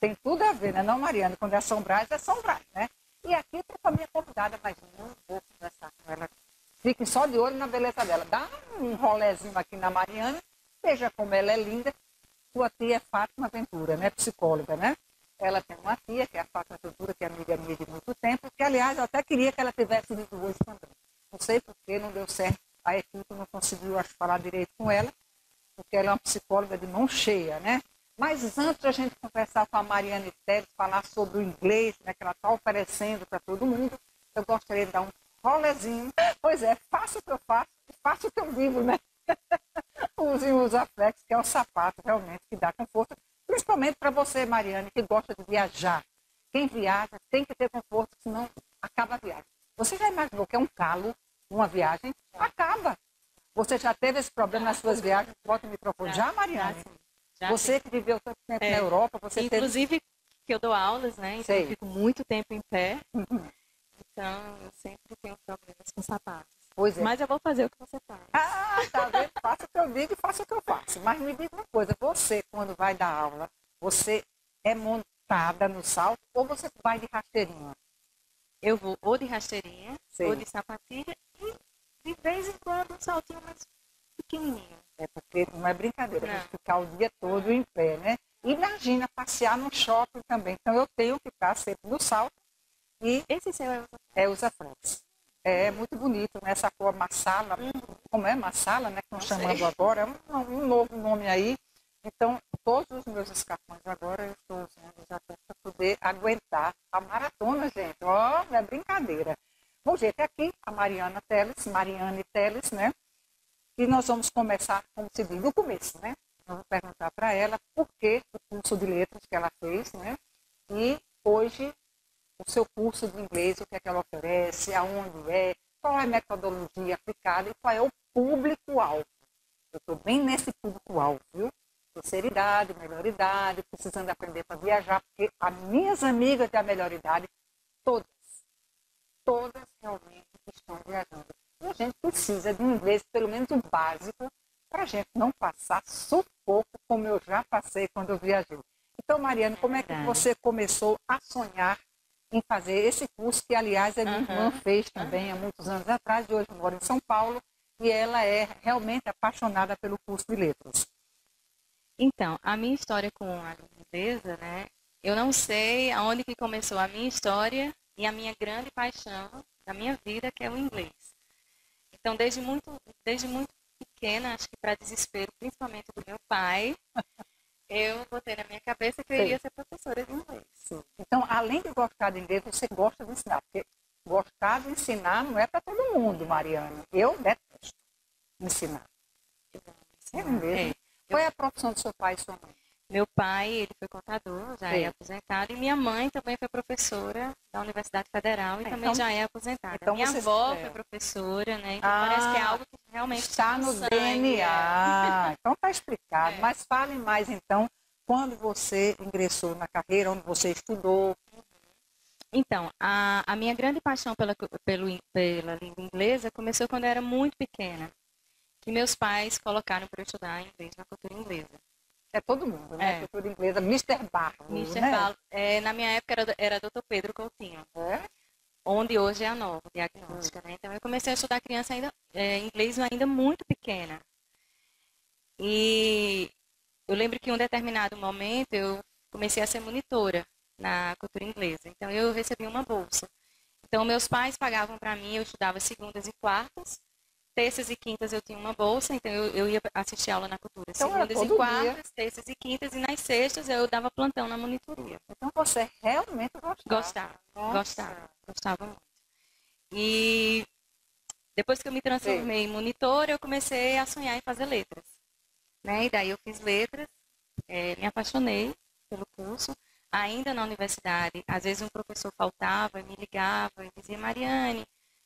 tem tudo a ver, né? Não, Mariana? Quando é São Brás, né? E aqui eu tô com a minha convidada, mas não vou conversar com ela. Fiquem só de olho na beleza dela. Dá um rolezinho aqui na Mariana, veja como ela é linda. Sua tia é Fátima Ventura, né? Psicóloga, né? Ela tem uma tia, que é a Fátima Ventura, que é amiga minha de muito tempo, que, aliás, eu até queria que ela tivesse vindo hoje também. Não sei por que não deu certo, a equipe não conseguiu, acho, falar direito com ela, porque ela é uma psicóloga de mão cheia, né? Mas antes de a gente conversar com a Mariana Teles, falar sobre o inglês, né, que ela está oferecendo para todo mundo, eu gostaria de dar um rolezinho. Pois é, faça o que eu faço e faça o que eu vivo, né? Use o Usaflex, que é o sapato realmente que dá conforto, principalmente para você, Mariane, que gosta de viajar. Quem viaja tem que ter conforto, senão acaba a viagem. Você já imaginou que é um calo uma viagem? Acaba. Você já teve esse problema nas suas viagens? Bota o microfone. Já, Mariane? Já você que viveu tanto tempo na Europa, você inclusive teve... que eu dou aulas, né? Então eu fico muito tempo em pé. Uhum. Então eu sempre tenho problemas com sapatos. Pois é. Mas eu vou fazer o que você faz. Ah, tá vendo? Faça o que eu digo e faça o que eu faço. Mas me diga uma coisa, você, quando vai dar aula, você é montada no salto ou você vai de rasteirinha? Eu vou ou de rasteirinha, Sim. ou de sapatilha e de vez em quando um saltinho mais pequenininho. É porque não é brincadeira, Não. a gente ficar o dia todo em pé, né? Imagina passear no shopping também. Então eu tenho que estar sempre no salto e Esse seu é Usaflex. É muito bonito, né? Essa cor massala, como é massala, né? Que estão chamando agora, é um novo nome aí. Então, todos os meus escarpões agora eu estou usando Usaflex para poder aguentar a maratona, gente. Ó, não é brincadeira. Bom, gente, aqui a Mariane Teles, né? E nós vamos começar, como se diz, do começo, né? Eu vou perguntar para ela por que o curso de letras que ela fez, né? E hoje o seu curso de inglês, o que é que ela oferece, aonde é, qual é a metodologia aplicada e qual é o público-alvo. Eu estou bem nesse público-alvo, viu? Terceira idade, melhor idade, precisando aprender para viajar, porque as minhas amigas da melhor idade, todas realmente estão viajando. E a gente precisa de um inglês, pelo menos o básico, para a gente não passar sufoco como eu já passei quando eu viajei. Então, Mariane, como é que você começou a sonhar em fazer esse curso, que, aliás, a minha irmã fez também há muitos anos atrás, e hoje mora em São Paulo, e ela é realmente apaixonada pelo curso de letras. Então, a minha história com a inglesa, né? Eu não sei aonde que começou a minha história e a minha grande paixão da minha vida, que é o inglês. Então, desde muito pequena, acho que para desespero, principalmente do meu pai, eu botei na minha cabeça que eu iria ser professora de inglês. Então, além de gostar de inglês, você gosta de ensinar, porque gostar de ensinar não é para todo mundo, Mariana. Eu detesto ensinar. É mesmo? Qual é a profissão do seu pai e sua mãe? Meu pai, ele foi contador, já é aposentado, e minha mãe também foi professora da Universidade Federal e também já é aposentada. Então minha avó foi professora, né? Então parece que é algo que realmente está no DNA. Então está explicado. Mas fale mais então, quando você ingressou na carreira, onde você estudou. Então, a minha grande paixão pela língua inglesa começou quando eu era muito pequena, que meus pais colocaram para eu estudar inglês na cultura inglesa. É todo mundo, né? Cultura inglesa, Mr. Barlow, Barlow. Na minha época era Dr. Pedro Coutinho, onde hoje é a Nova Diagnóstica, né? Então eu comecei a estudar criança inglês ainda muito pequena. E eu lembro que em um determinado momento eu comecei a ser monitora na cultura inglesa. Então eu recebi uma bolsa. Então meus pais pagavam para mim, eu estudava segundas e quartas. Terças e quintas eu tinha uma bolsa, então eu ia assistir aula na cultura. Então, segundas e quartas, terças e quintas, e nas sextas eu dava plantão na monitoria. Então você realmente gostava? Gostava muito. E depois que eu me transformei em monitora, eu comecei a sonhar em fazer letras. Né? E daí eu fiz letras, me apaixonei pelo curso. Ainda na universidade, às vezes um professor faltava, me ligava e dizia: Mariane,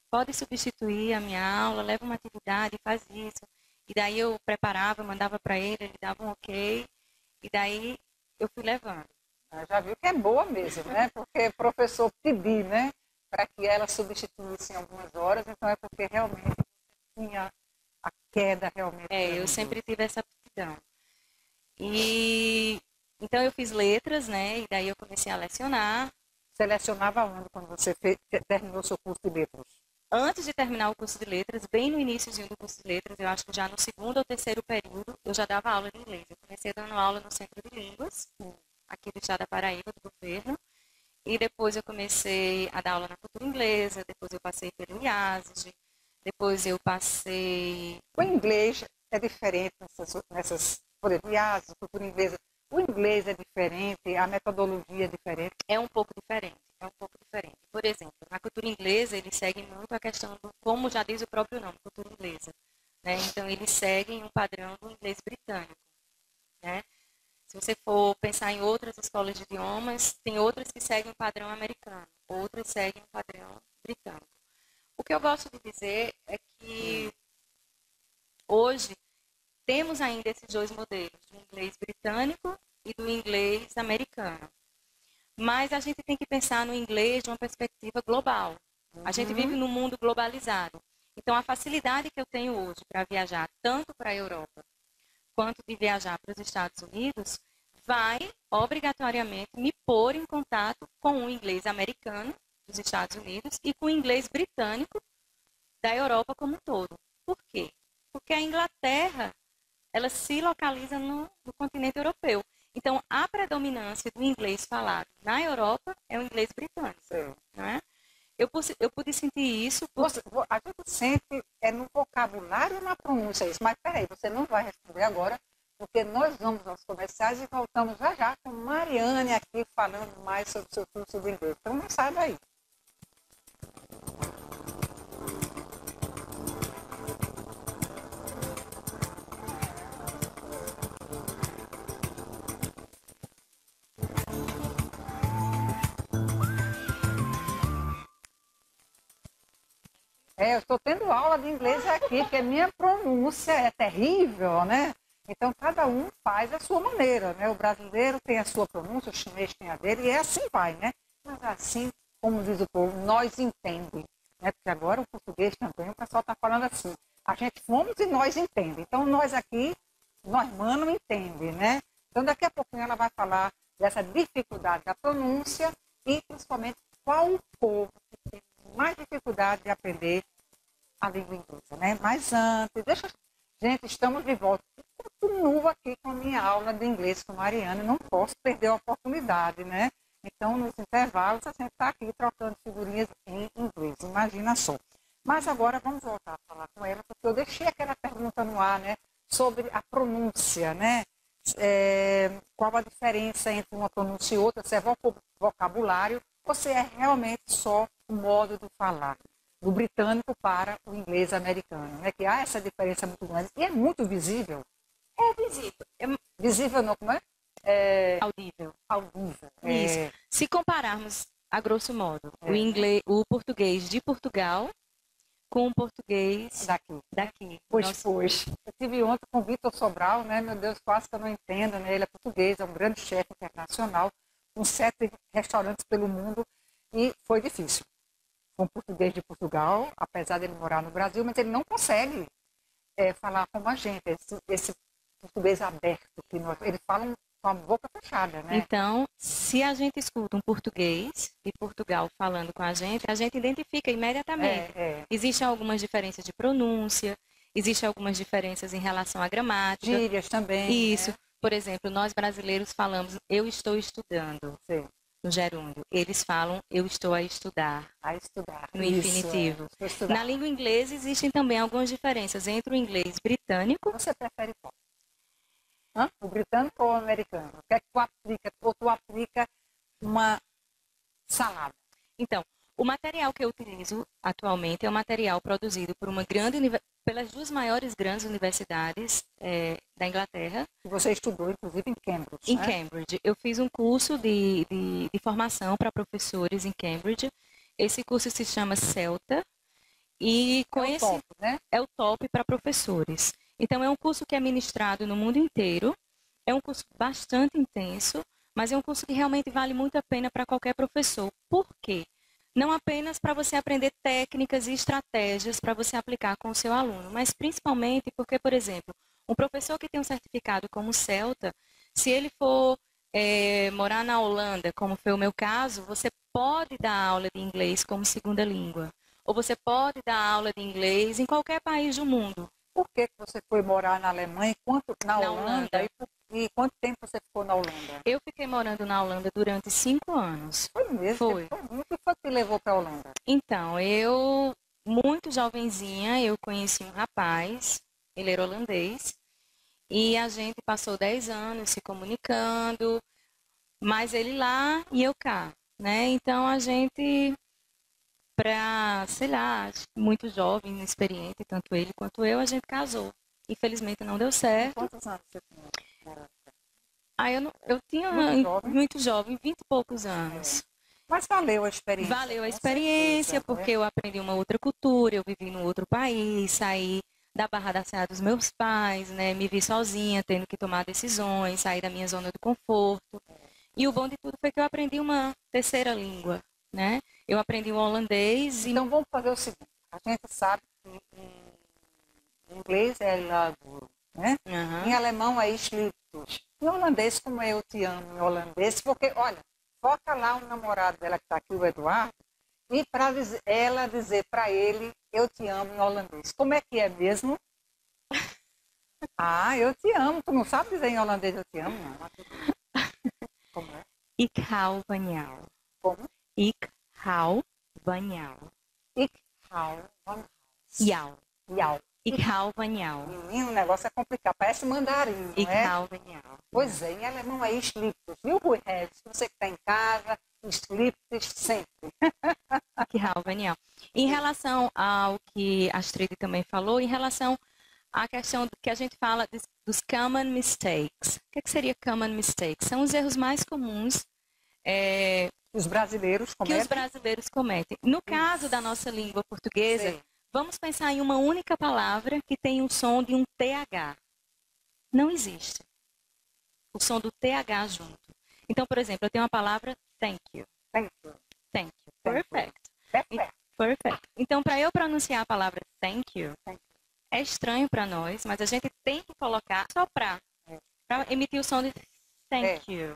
pode substituir a minha aula, leva uma atividade, faz isso. E daí eu preparava, mandava para ele dava um ok. E daí eu fui levando. Já viu que é boa mesmo, né? Porque o professor pedir, né? Para que ela substituísse em algumas horas, então é porque realmente tinha a queda realmente. Eu sempre tive essa aptidão. E Então, eu fiz letras, né? E daí eu comecei a lecionar. Você lecionava onde quando você terminou seu curso de letras? Antes de terminar o curso de letras, bem no iníciozinho do curso de letras, eu acho que já no segundo ou terceiro período, eu já dava aula de inglês. Eu comecei dando aula no Centro de Línguas, aqui do estado da Paraíba, do governo. E depois eu comecei a dar aula na cultura inglesa, depois eu passei pelo IASG, depois eu passei... O inglês é diferente por exemplo, IASG, cultura inglesa. O inglês é diferente, a metodologia é diferente. É um pouco diferente, é um pouco diferente. Por exemplo, na cultura inglesa, eles seguem muito a questão do, como já diz o próprio nome, cultura inglesa. Né? Então, eles seguem um padrão do inglês britânico. Né? Se você for pensar em outras escolas de idiomas, tem outras que seguem um padrão americano, outras seguem um padrão britânico. O que eu gosto de dizer é que hoje temos ainda esses dois modelos, do inglês britânico e do inglês americano. Mas a gente tem que pensar no inglês de uma perspectiva global. A gente vive num mundo globalizado. Então, a facilidade que eu tenho hoje para viajar tanto para a Europa quanto de viajar para os Estados Unidos vai, obrigatoriamente, me pôr em contato com o inglês americano dos Estados Unidos e com o inglês britânico da Europa como um todo. Por quê? Porque a Inglaterra, ela se localiza no continente europeu. Então, a predominância do inglês falado na Europa é o inglês britânico. Não é? Eu pude sentir isso. A gente sente no vocabulário e na pronúncia isso. Mas peraí, você não vai responder agora, porque nós vamos aos comerciais e voltamos já já com Mariane aqui falando mais sobre o seu curso de inglês. Então não sai daí. Eu estou tendo aula de inglês aqui, porque minha pronúncia é terrível, né? Então, cada um faz a sua maneira, né? O brasileiro tem a sua pronúncia, o chinês tem a dele, e assim vai, né? Mas assim, como diz o povo, nós entendemos, né? Porque agora o português também, o pessoal está falando assim, a gente fomos e nós entendemos. Então, nós aqui, nós mano entende, né? Então, daqui a pouquinho ela vai falar dessa dificuldade da pronúncia e, principalmente, qual o povo que tem mais dificuldade de aprender a língua inglesa, né? Mas antes, gente, estamos de volta. Eu continuo aqui com a minha aula de inglês com a Mariana, não posso perder a oportunidade, né? Então, nos intervalos, a gente está aqui trocando figurinhas em inglês, imagina só. Mas agora vamos voltar a falar com ela, porque eu deixei aquela pergunta no ar, né? Sobre a pronúncia, né? Qual a diferença entre uma pronúncia e outra, se é vocabulário ou se é realmente só o modo de falar, do britânico para o inglês americano, né? Que há essa diferença muito grande e é muito visível. É visível. Visível não, como é? Audível. Audível. Isso. Se compararmos, a grosso modo, o português de Portugal com o português daqui. Pois. Eu tive ontem com o Vitor Sobral, né? Meu Deus, quase que eu não entendo, né? Ele é português, é um grande chefe internacional, com 7 restaurantes pelo mundo, e foi difícil. Com o português de Portugal, apesar de ele morar no Brasil, mas ele não consegue falar como a gente, esse português aberto, que eles falam com a boca fechada, né? Então, se a gente escuta um português de Portugal falando com a gente identifica imediatamente. Existem algumas diferenças de pronúncia, existem algumas diferenças em relação à gramática. Gírias também. Isso. Né? Por exemplo, nós brasileiros falamos, eu estou estudando. Sim. No gerúndio. Eles falam, eu estou a estudar. A estudar. No infinitivo. Na língua inglesa existem também algumas diferenças entre o inglês britânico. Você prefere qual? O britânico ou o americano? O que é que tu aplica? Ou tu aplica uma salada? Então, o material que eu utilizo atualmente é um material produzido por pelas 2 maiores grandes universidades da Inglaterra. E você estudou, inclusive, em Cambridge, Em né? Cambridge. Eu fiz um curso de formação para professores em Cambridge. Esse curso se chama CELTA. E com top, né? É o top para professores. Então, é um curso que é ministrado no mundo inteiro. É um curso bastante intenso, mas é um curso que realmente vale muito a pena para qualquer professor. Por quê? Não apenas para você aprender técnicas e estratégias para você aplicar com o seu aluno, mas principalmente porque, por exemplo, um professor que tem um certificado como CELTA, se ele for morar na Holanda, como foi o meu caso, você pode dar aula de inglês como segunda língua. Ou você pode dar aula de inglês em qualquer país do mundo. Por que que você foi morar na Alemanha na Na Holanda? Holanda. E quanto tempo você ficou na Holanda? Eu fiquei morando na Holanda durante 5 anos. Foi mesmo? Foi. O que foi que te levou para a Holanda? Então, muito jovenzinha, eu conheci um rapaz, ele era holandês, e a gente passou 10 anos se comunicando, mas ele lá e eu cá, né? Então a gente, sei lá, muito jovem, inexperiente, tanto ele quanto eu, a gente casou. Infelizmente não deu certo. Quantos anos você tinha? Aí eu tinha muito jovem, 20 e poucos anos. Mas valeu a experiência. Valeu a experiência, porque eu aprendi uma outra cultura, eu vivi num outro país, saí da barra da saia dos meus pais, né? Me vi sozinha, tendo que tomar decisões, sair da minha zona de conforto. E o bom de tudo foi que eu aprendi uma terceira língua, né? Eu aprendi o holandês e... Então vamos fazer o seguinte, a gente sabe que em inglês é love, né? Em alemão é ich liebe dich. Em holandês, como eu te amo em holandês, porque, olha, foca lá o namorado dela que está aqui, o Eduardo, e para ela dizer para ele, eu te amo em holandês. Como é que é mesmo? Ah, eu te amo. Tu não sabe dizer em holandês eu te amo, não? Como é? Ik hou van jou. Como? Ik hou van jou. Ik hou van jou. Jou. Ik hou van jou. Menino, o negócio é complicado. Parece mandarim, não Ik é? hou van jou. Pois é, em alemão é ich liebe dich. Viu, Rui Regis? Você que está em casa, ich liebe dich sempre. Ik hou van jou. Em relação ao que a Astrid também falou, em relação à questão que a gente fala dos common mistakes. O que seria common mistakes? São os erros mais comuns Os brasileiros que os brasileiros cometem. No caso da nossa língua portuguesa, Sim. Vamos pensar em uma única palavra que tem o som de um TH. Não existe o som do TH junto. Então, por exemplo, eu tenho uma palavra thank you. Thank you. Thank you. Perfect. Perfect. Perfect. Então, para eu pronunciar a palavra thank you, é estranho para nós, mas a gente tem que colocar só para emitir o som de thank you.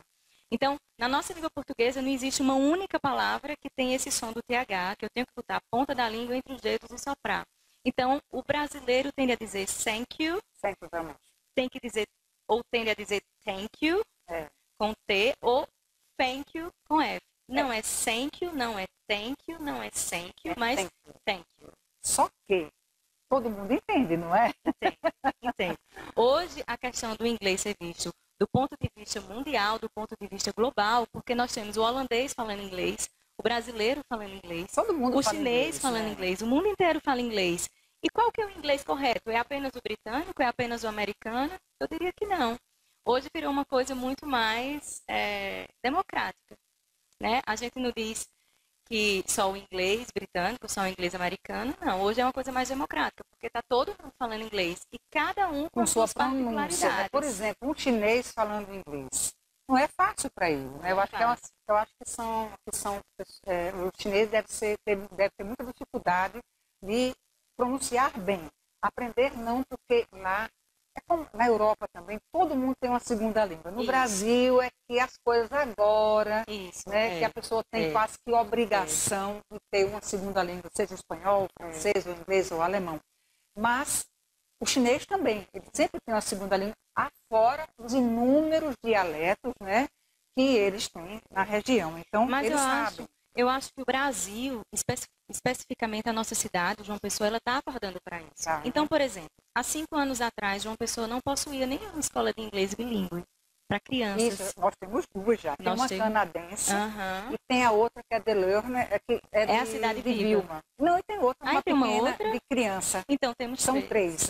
Então, na nossa língua portuguesa não existe uma única palavra que tem esse som do TH, que eu tenho que botar a ponta da língua entre os dedos e soprar. Então, o brasileiro tende a dizer thank you, tende a dizer thank you, com T, ou thank you, com F. Não é thank you, não é thank you, não é thank you, mas thank you. Só que todo mundo entende, não é? Entende. Hoje, a questão do inglês ser visto do ponto de vista mundial, do ponto de vista global, porque nós temos o holandês falando inglês, o brasileiro falando inglês, todo mundo o chinês falando inglês, o mundo inteiro fala inglês. E qual que é o inglês correto? É apenas o britânico? É apenas o americano? Eu diria que não. Hoje virou uma coisa muito mais democrática, né? A gente não diz que só o inglês britânico, só o inglês americano, não. Hoje é uma coisa mais democrática, porque está todo mundo falando inglês e cada um com suas particularidades. Por exemplo, um chinês falando inglês. Não é fácil para ele, né? Eu acho que o chinês deve ter muita dificuldade de pronunciar bem. Aprender não, porque lá, é como na Europa também, todo mundo tem uma segunda língua. No Brasil é que as coisas agora, que a pessoa tem quase que obrigação de ter uma segunda língua, seja o espanhol, o francês, o inglês ou o alemão. Mas o chinês também, ele sempre tem uma segunda língua, afora os inúmeros dialetos, né, que eles têm na região. Então, eles sabem. Eu acho que o Brasil, especificamente a nossa cidade, João Pessoa, ela está acordando para isso. Então, por exemplo, há 5 anos atrás, João Pessoa não possuía nenhuma escola de inglês bilíngue para crianças. Isso, nós temos duas já. Tem uma canadense e tem a outra que é de Lerner, é a cidade de Vilma. Não, e tem outra, uma tem pequena uma outra? de criança. Então, temos São três.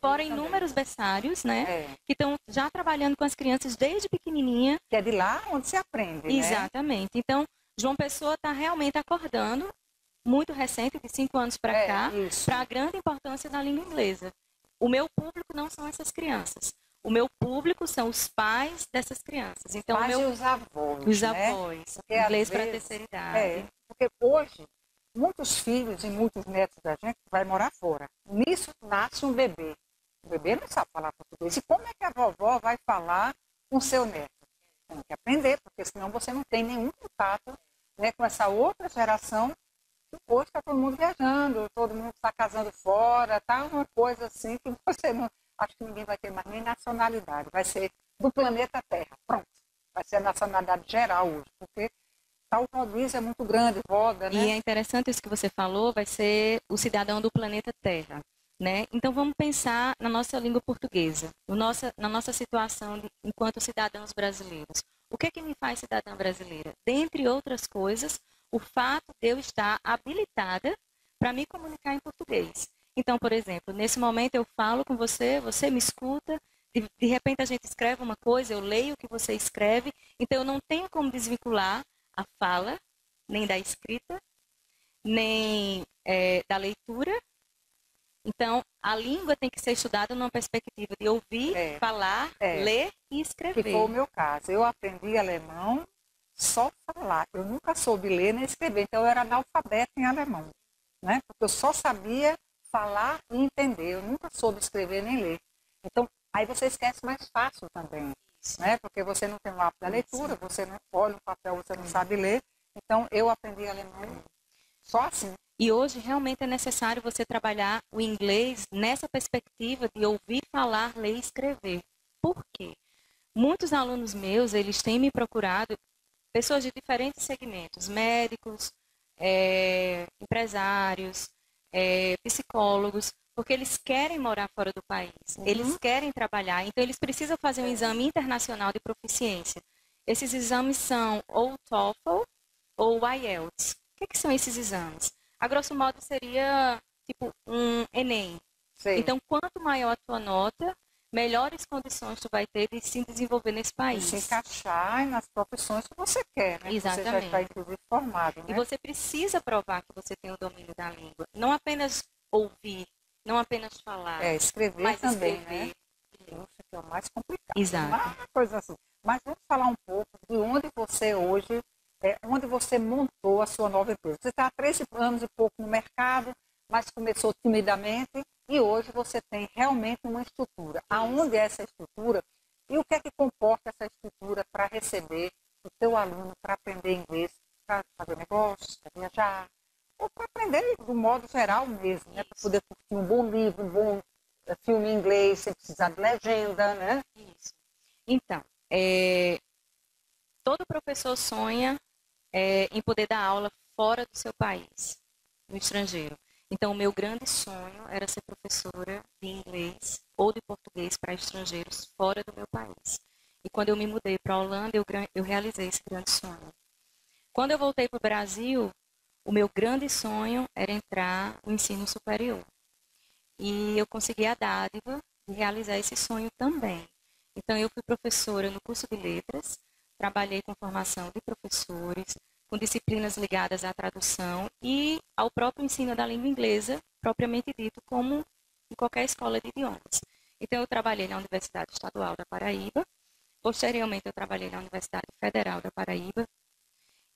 Fora inúmeros berçários, né? Que estão já trabalhando com as crianças desde pequenininha. Que é de lá onde se aprende, né? Exatamente. Então, João Pessoa está realmente acordando, muito recente, de 5 anos para cá, para a grande importância da língua inglesa. O meu público não são essas crianças. O meu público são os pais dessas crianças. Então, e os avós. Os avós. Porque, inglês para a terceira idade. Porque hoje, muitos filhos e muitos netos da gente vai morar fora. Nisso nasce um bebê. O bebê não sabe falar português. E como é que a vovó vai falar com seu neto? tem que aprender, porque senão você não tem nenhum contato, né, com essa outra geração. Hoje está todo mundo viajando, todo mundo está casando fora, tá uma coisa assim que você não... Acho que ninguém vai ter mais nem nacionalidade, vai ser do planeta Terra, pronto. Vai ser a nacionalidade geral hoje, porque tá, o rodízio é muito grande, roda, né? E é interessante isso que você falou, vai ser o cidadão do planeta Terra, né? Então vamos pensar na nossa língua portuguesa, na nossa situação enquanto cidadãos brasileiros. O que é que me faz cidadã brasileira? Dentre outras coisas, o fato de eu estar habilitada para me comunicar em português. Então, por exemplo, nesse momento eu falo com você, você me escuta, de repente a gente escreve uma coisa, eu leio o que você escreve, então eu não tenho como desvincular a fala, nem da escrita, nem da leitura. Então, a língua tem que ser estudada numa perspectiva de ouvir, falar, ler e escrever. Que foi o meu caso. Eu aprendi alemão só falar. Eu nunca soube ler nem escrever, então eu era analfabeta em alemão, né? Porque eu só sabia falar e entender. Eu nunca soube escrever nem ler. Então, aí você esquece mais fácil também, né? Porque você não tem o hábito da leitura, você não olha o papel, você não sabe ler. Então, eu aprendi alemão só assim. E hoje realmente é necessário você trabalhar o inglês nessa perspectiva de ouvir, falar, ler e escrever. Por quê? Muitos alunos meus, eles têm me procurado, pessoas de diferentes segmentos, médicos, empresários, psicólogos, porque eles querem morar fora do país, eles querem trabalhar, então eles precisam fazer um exame internacional de proficiência. Esses exames são ou o TOEFL ou o IELTS. O que são esses exames? A grosso modo seria tipo um Enem. Sim. Então, quanto maior a tua nota, melhores condições tu vai ter de se desenvolver nesse país. Se encaixar nas profissões que você quer, né? Exatamente. Você já está, inclusive, formado, né? E você precisa provar que você tem o domínio da língua. Não apenas ouvir, não apenas falar. Escrever mas também, escrever. né? Poxa, que é o mais complicado. Exato. Uma coisa assim. Mas vamos falar um pouco de onde você hoje, onde você montou a sua nova empresa. Você está há 13 anos e pouco no mercado, mas começou timidamente e hoje você tem realmente uma estrutura. Aonde é essa estrutura e o que é que comporta essa estrutura para receber o seu aluno para aprender inglês, para fazer negócios, para viajar, ou para aprender do modo geral mesmo, né? Para poder curtir um bom livro, um bom filme em inglês, sem precisar de legenda, né? Isso. Então, todo professor sonha em poder dar aula fora do seu país, no estrangeiro. Então, o meu grande sonho era ser professora de inglês ou de português para estrangeiros fora do meu país. E quando eu me mudei para a Holanda, eu realizei esse grande sonho. Quando eu voltei para o Brasil, o meu grande sonho era entrar no ensino superior. E eu consegui a dádiva de realizar esse sonho também. Então, eu fui professora no curso de letras, trabalhei com formação de professores, com disciplinas ligadas à tradução e ao próprio ensino da língua inglesa, propriamente dito, como em qualquer escola de idiomas. Então, eu trabalhei na Universidade Estadual da Paraíba, posteriormente eu trabalhei na Universidade Federal da Paraíba,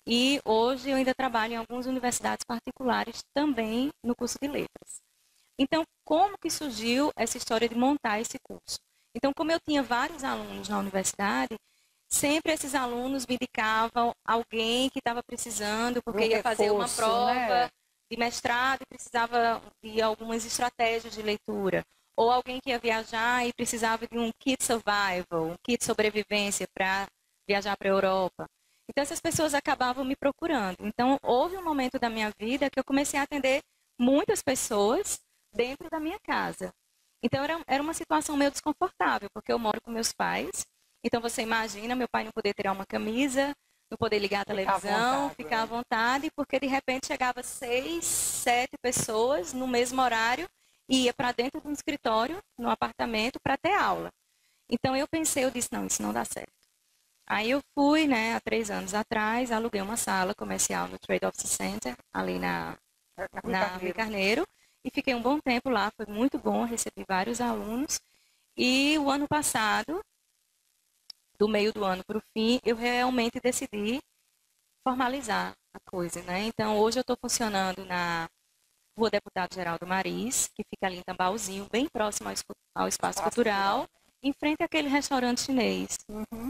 e hoje eu ainda trabalho em algumas universidades particulares também no curso de letras. Então, como que surgiu essa história de montar esse curso? Então, como eu tinha vários alunos na universidade, sempre esses alunos me indicavam alguém que estava precisando, porque ia fazer uma prova, né, de mestrado e precisava de algumas estratégias de leitura. Ou alguém que ia viajar e precisava de um kit survival, um kit sobrevivência para viajar para a Europa. Então, essas pessoas acabavam me procurando. Então, houve um momento da minha vida que eu comecei a atender muitas pessoas dentro da minha casa. Então, era uma situação meio desconfortável, porque eu moro com meus pais. Então, você imagina meu pai não poder tirar uma camisa, não poder ligar a televisão, ficar à vontade, porque de repente chegava 6, 7 pessoas no mesmo horário e ia para dentro de um escritório, no apartamento, para ter aula. Então, eu disse, não, isso não dá certo. Aí eu fui, né, há 3 anos atrás, aluguei uma sala comercial no Trade Office Center, ali na Rio Carneiro, e fiquei um bom tempo lá, foi muito bom, recebi vários alunos. E o ano passado, do meio do ano para o fim, eu realmente decidi formalizar a coisa, né? Então, hoje eu estou funcionando na Rua Deputado Geraldo Maris, que fica ali em Tambaúzinho, bem próximo ao Espaço Cultural. em frente àquele restaurante chinês,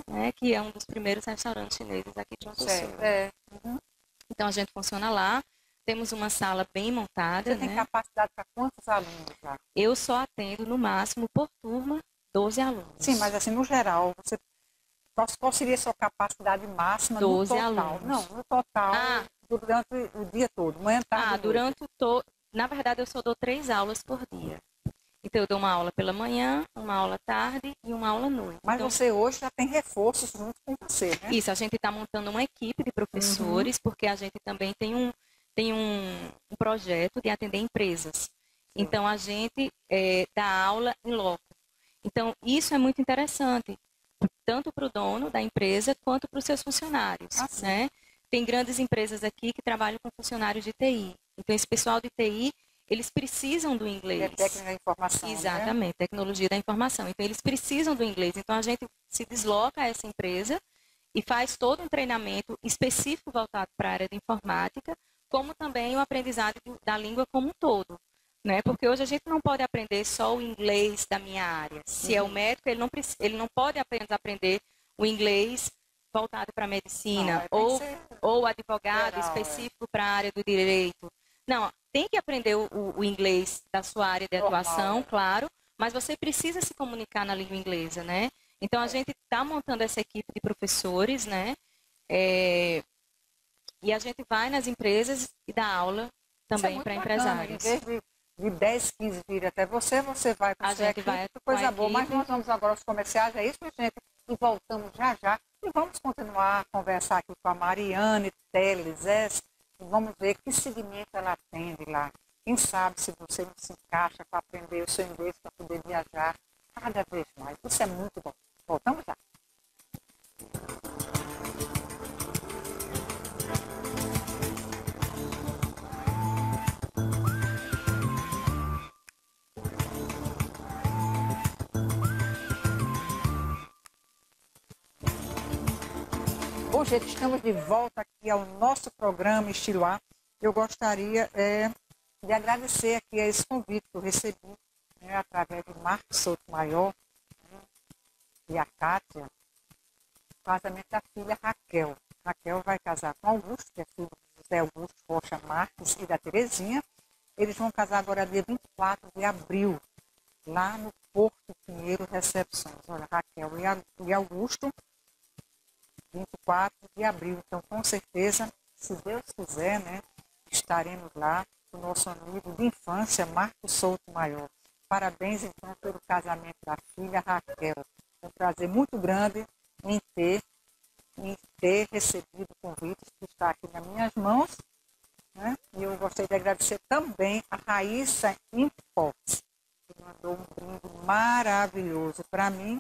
né, que é um dos primeiros restaurantes chineses aqui de João Pessoa. Então, a gente funciona lá. Temos uma sala bem montada. Você tem capacidade para quantos alunos lá? Eu só atendo, no máximo, por turma, 12 alunos. Sim, mas assim, no geral, qual seria a sua capacidade máxima 12 no total? alunos. Não, no total, durante o dia todo, manhã, tarde, Na verdade, eu só dou 3 aulas por dia. Então, eu dou uma aula pela manhã, uma aula tarde e uma aula à noite. Mas então, você hoje já tem reforços junto com você, né? Isso, a gente está montando uma equipe de professores, porque a gente também tem um projeto de atender empresas. Então, a gente dá aula em loco. Então, isso é muito interessante, tanto para o dono da empresa, quanto para os seus funcionários. Né? Tem grandes empresas aqui que trabalham com funcionários de TI. Então, esse pessoal de TI, eles precisam do inglês. É técnica da informação, Exatamente, né? tecnologia da informação. Então, eles precisam do inglês. Então, a gente se desloca a essa empresa e faz todo um treinamento específico voltado para a área de informática, como também o aprendizado da língua como um todo. Né? Porque hoje a gente não pode aprender só o inglês da minha área. Se é o médico, ele não pode apenas aprender o inglês voltado para a medicina, ou advogado geral, específico para a área do direito. Não, tem que aprender o inglês da sua área de atuação, claro, mas você precisa se comunicar na língua inglesa, né? Então, a gente está montando essa equipe de professores, né? E a gente vai nas empresas e dá aula também para empresários. Em vez de 10, 15 vir até você vai para a sua equipe, coisa boa. Mas nós vamos agora aos comerciais, é isso, gente? E voltamos já já. E vamos continuar a conversar aqui com a Mariane Teles. E vamos ver que segmento ela atende lá. Quem sabe se você não se encaixa para aprender o seu inglês para poder viajar cada vez mais. Isso é muito bom. Voltamos já. Bom, gente, estamos de volta aqui ao nosso programa Estilo A. Eu gostaria de agradecer aqui a esse convite que eu recebi, né, através de Marcos Sotomayor, e a Kátia, o casamento da filha Raquel. Raquel vai casar com Augusto, que é filho de José Augusto Rocha Marques e da Terezinha. Eles vão casar agora dia 24 de abril, lá no Porto Pinheiro Recepções. Olha, Raquel e Augusto, 24 de abril. Então, com certeza, se Deus quiser, né, estaremos lá com o nosso amigo de infância, Marcos Sotomayor. Parabéns, então, pelo casamento da filha Raquel. É um prazer muito grande em ter recebido o convite que está aqui nas minhas mãos, né? E eu gostaria de agradecer também a Raíssa Imports, que mandou um brinde maravilhoso para mim,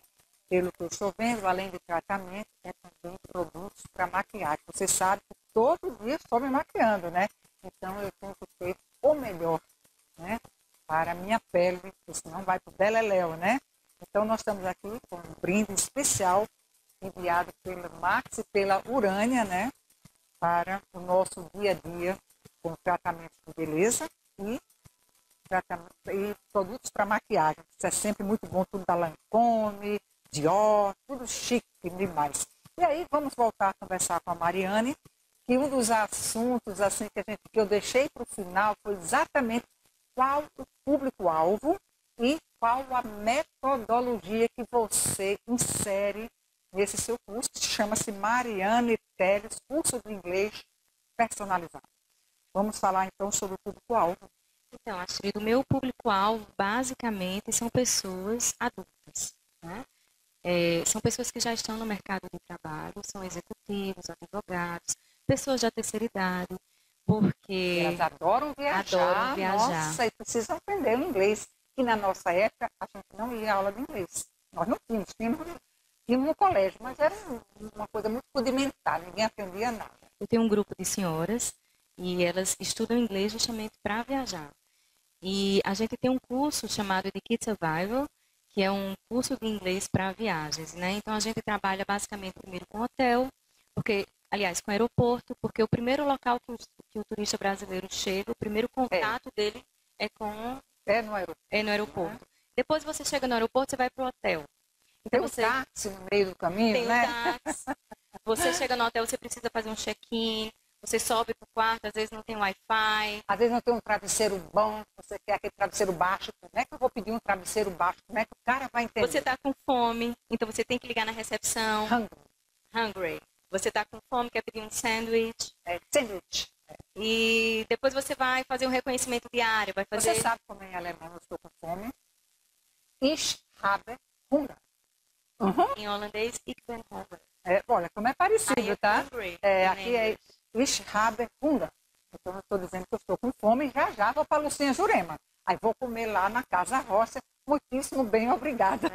pelo que eu estou vendo, além de tratamento, é também produtos para maquiagem. Você sabe que todo dia estou me maquiando, né? Então eu tenho que ter o melhor, né, para a minha pele, porque senão vai para o beleléu, né? Então, nós estamos aqui com um brinde especial enviado pelo Max e pela Urânia, né? Para o nosso dia a dia com tratamento de beleza e produtos para maquiagem. Isso é sempre muito bom, tudo da Lancôme, Dior, tudo chique demais. E aí, vamos voltar a conversar com a Mariane, que um dos assuntos assim, que eu deixei para o final foi exatamente qual o público-alvo e qual a metodologia que você insere nesse seu curso, que chama-se Mariane Teles, curso de inglês personalizado. Vamos falar então sobre o público-alvo. Então, Astrid, o meu público-alvo basicamente são pessoas adultas, né? São pessoas que já estão no mercado de trabalho, são executivos, advogados, pessoas da terceira idade, porque elas adoram viajar. Nossa, e precisam aprender o inglês. E na nossa época, a gente não ia à aula de inglês. Nós não tínhamos no colégio, mas era uma coisa muito rudimentar, ninguém aprendia nada. Eu tenho um grupo de senhoras e elas estudam inglês justamente para viajar. E a gente tem um curso chamado de Kids Survival, que é um curso de inglês para viagens, né? Então, a gente trabalha basicamente primeiro com hotel, com aeroporto, porque o primeiro local que o turista brasileiro chega, o primeiro contato dele é no aeroporto. Depois você chega no aeroporto, você vai para o hotel. Tem Então um táxi no meio do caminho, tem um né? táxi. Você chega no hotel, você precisa fazer um check-in. Você sobe pro quarto, às vezes não tem Wi-Fi. Às vezes não tem um travesseiro bom, você quer aquele travesseiro baixo. Como é que eu vou pedir um travesseiro baixo? Como é que o cara vai entender? Você está com fome, então você tem que ligar na recepção. Hungry. Você está com fome, quer pedir um sanduíche. Sandwich. E depois você vai fazer um reconhecimento diário. Vai fazer... Você sabe como é em alemão eu estou com fome? Ich habe Hunger. Em holandês, ich bin hungry. Olha, como é parecido, tá? Hungry, Aqui é Ich habe Hunger. Então eu estou dizendo que eu estou com fome e já vou para Lucinha Jurema. Aí vou comer lá na Casa Roça. Muitíssimo bem, obrigada.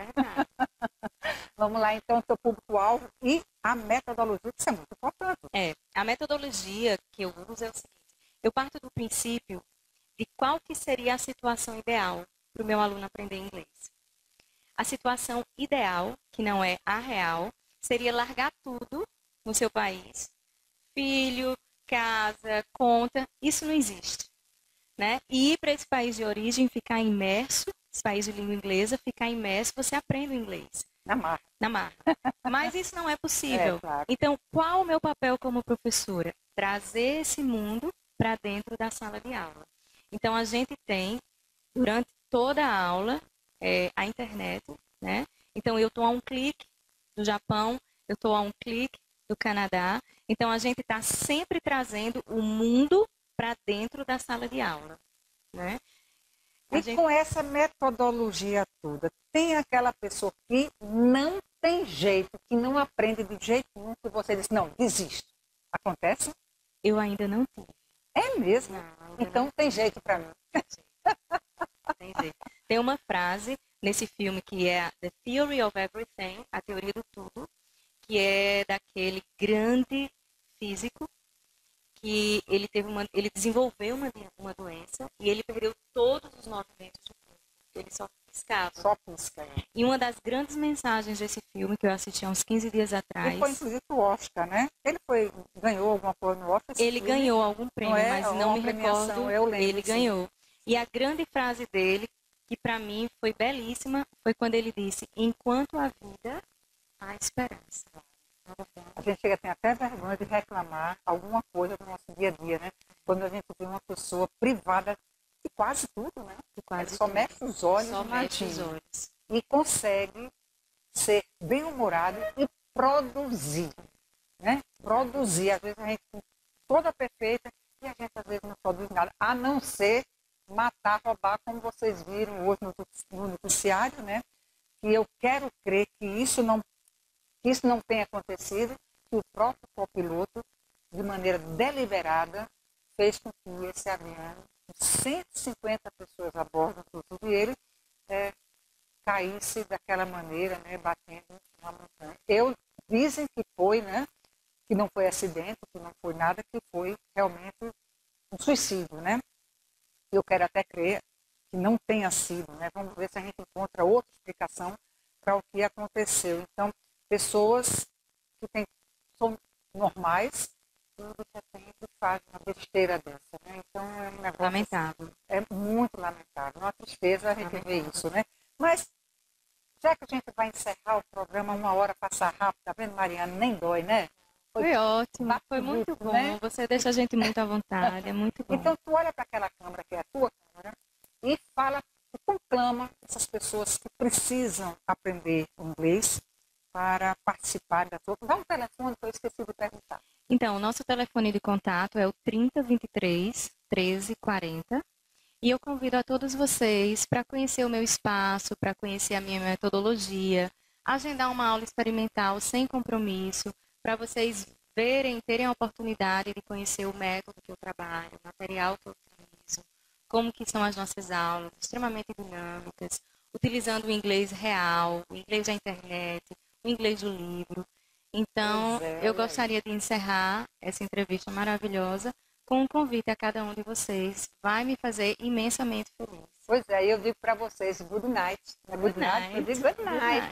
Vamos lá, então, teu público-alvo e a metodologia, que isso é muito importante. A metodologia que eu uso é o seguinte. Eu parto do princípio de qual que seria a situação ideal para o meu aluno aprender inglês. A situação ideal, que não é a real, seria largar tudo no seu país. Filho, casa, conta, isso não existe. Né? E ir para esse país de origem, ficar imerso, esse país de língua inglesa, ficar imerso, você aprende o inglês. Na marra. Mas isso não é possível. Claro. Então, qual o meu papel como professora? Trazer esse mundo para dentro da sala de aula. Então, a gente tem, durante toda a aula, a internet, né? Então, eu estou a um clique do Japão, eu estou a um clique do Canadá. Então, a gente está sempre trazendo o mundo para dentro da sala de aula, né? Com essa metodologia toda, tem aquela pessoa que não tem jeito, que não aprende de jeito nenhum, que você diz, não, desiste. Acontece? Eu ainda não tive. É mesmo? Não, então tem jeito para mim. Tem jeito. Tem uma frase nesse filme que é The Theory of Everything, a teoria do tudo, que é daquele grande físico que ele desenvolveu uma doença e ele perdeu todos os movimentos do corpo. Ele só piscava. Só pisca. E uma das grandes mensagens desse filme, que eu assisti há uns 15 dias atrás... Ele foi, inclusive, o Oscar, né? Ele ganhou alguma coisa no Oscar? Ele ganhou algum prêmio, mas não me recordo. Eu lembro, ele ganhou. E a grande frase dele, que para mim foi belíssima, foi quando ele disse, enquanto a vida, há esperança. A gente chega a ter até vergonha de reclamar alguma coisa do nosso dia a dia, né? Quando a gente vê uma pessoa privada de quase tudo, né? Só mexe os olhos, e consegue ser bem-humorado e produzir, né? Produzir. Às vezes a gente é toda perfeita e a gente às vezes não produz nada, a não ser matar, roubar, como vocês viram hoje no noticiário, né? E eu quero crer que isso não tenha acontecido, que o próprio copiloto, de maneira deliberada, fez com que esse avião, com 150 pessoas a bordo, inclusive ele, caísse daquela maneira, né, batendo na montanha. Dizem que foi, né, que não foi acidente, que não foi nada, que foi realmente um suicídio, né? Eu quero até crer que não tenha sido, né? Vamos ver se a gente encontra outra explicação para o que aconteceu. Então, pessoas que são normais e de repente fazem uma besteira dessa, né? Então é um negócio lamentável. É muito lamentável, uma tristeza a gente ver isso, né? Mas já que a gente vai encerrar o programa, 1 hora passa rápido, tá vendo, Mariana? Nem dói, né? Foi ótimo, foi muito bom. Né? Você deixa a gente muito à vontade, é muito bom. Então tu olha para aquela câmera que é a tua câmera e fala, conclama essas pessoas que precisam aprender inglês para participar das outras. Dá um telefone que eu esqueci de perguntar. Então, o nosso telefone de contato é o 3023 1340 e eu convido a todos vocês para conhecer o meu espaço, para conhecer a minha metodologia, agendar uma aula experimental sem compromisso, para vocês terem a oportunidade de conhecer o método que eu trabalho, o material que eu utilizo, como que são as nossas aulas, extremamente dinâmicas, utilizando o inglês real, o inglês da internet, o inglês do livro. Então, eu gostaria de encerrar essa entrevista maravilhosa com um convite a cada um de vocês. Vai me fazer imensamente feliz. Pois é, eu digo para vocês, good night. Good night. Eu digo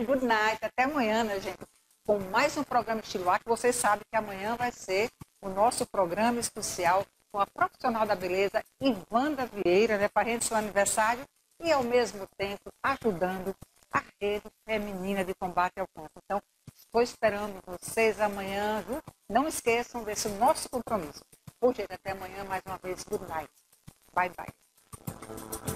good night. Até amanhã, né, gente? Com mais um programa Estilo A, que vocês sabem que amanhã vai ser o nosso programa especial com a profissional da beleza, Ivanda Vieira, né, para a gente seu aniversário e, ao mesmo tempo, ajudando a rede feminina de combate ao câncer. Então, estou esperando vocês amanhã, viu? Não esqueçam desse nosso compromisso. Por jeito, até amanhã, mais uma vez, good night. Bye, bye.